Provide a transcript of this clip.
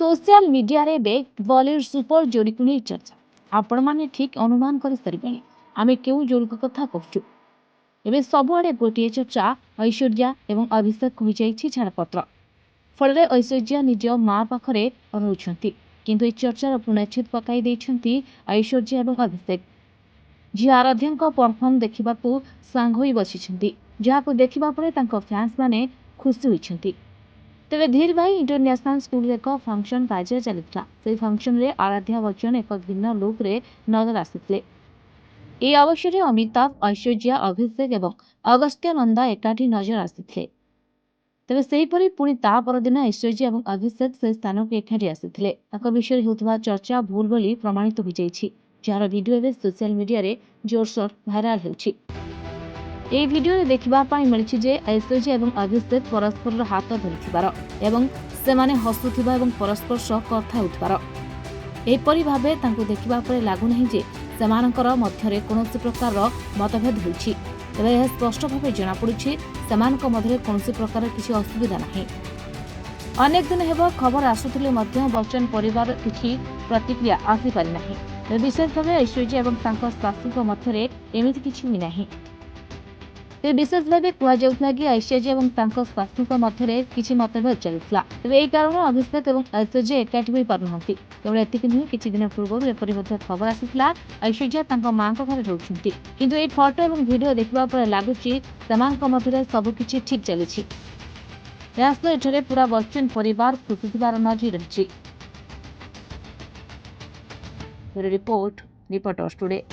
Social media रे बे Bollywood super जोड़ी को नहीं चर्चा आपण माने ठीक अनुमान कर सारे आम क्यों जोड़ी कथा कहूँ एवं सबुआड़े गोटे चर्चा ऐश्वर्या एवं अभिषेक हो जाइए छाड़पत्र फल ऐश्वर्या निज माँ पाखे रोचे किंतु चर्चार पूर्णच्छेद पकई ऐश्वर्या और अभिषेक झी आराध्या परफर्म देखा सांग बसी जहाँ देखा फैंस माने खुशी होती तेरे धीर भाई इंटरनेशनल स्कूल एक फंक्शन कार्य चलता से फंक्शन रे आराध्या बच्चन एक भिन्न लुक रे नजर आसीते ए अवसर में अमिताभ ऐश्वर्या अभिषेक और अगस्त्य नंदा एकाठी नजर आसीते तेरे सेहीपरि पुणी ता परदिन ऐश्वर्या और अभिषेक से स्थान को एकाठी आसीते विषय होता चर्चा भूल बोली प्रमाणित हो जाइए जार वीडियो एवं सोशल मीडिया रे जोरसोर भाइराल होछि। এই ভিডিওରେ ଦେଖିବା ପାଇଁ ମିଳିଛି ଯେ ଐଶ୍ୱର୍ଯ୍ୟା ଏବଂ ଅଭିଷେକ ପରସ୍ପରର ହାତ ଧରିଥିବାର ଏବଂ ସେମାନେ ହସୁଥିବା ଏବଂ ପରସ୍ପର ସହ କଥା ହେଉଥିବାର ଏପରି ଭାବେ ତାଙ୍କୁ ଦେଖିବା ପରେ ଲାଗୁନାହିଁ ଯେ ସେମାନଙ୍କର ମଧ୍ୟରେ କୌଣସି ପ୍ରକାରର ମତଭେଦ ହୋଇଛି। ତେବେ ଏହା ସ୍ପଷ୍ଟ ଭାବେ ଜଣାପଡ଼ୁଛି ସେମାନଙ୍କ ମଧ୍ୟରେ କୌଣସି ପ୍ରକାର କିଛି ଅସୁବିଧା ନାହିଁ। ଅନେକ ଦିନ ହେବ ଖବର ଆସୁଥିଲେ ମଧ୍ୟ ବଚ୍ଚନ ପରିବାର କିଛି ପ୍ରତିକ୍ରିୟା ଆସିପାରି ନାହିଁ। ବିଶେଷ ଭାବେ ଐଶ୍ୱର୍ଯ୍ୟା ଏବଂ ତାଙ୍କ ଶାଶୁଙ୍କ ମଧ୍ୟରେ ଏମିତି କିଛି ବି ନାହିଁ। विशेष भाव कहला कि ऐश्वर्या और शाशु मध्य किसी मतभेद चलता तेज यही कारण अभिषेक और ऐश्वर्या एकाठी हो पारना केवल एति नुहे किसी दिन पूर्व एपरी खबर आसाला ऐश्वर्या माँ घर रोचे किंतु ये फोटो और वीडियो देखा लगुच मध्य सबकि ठीक चली एठारे पूरा बच्चन परिवार खुशी नजर रही। Report reporters today.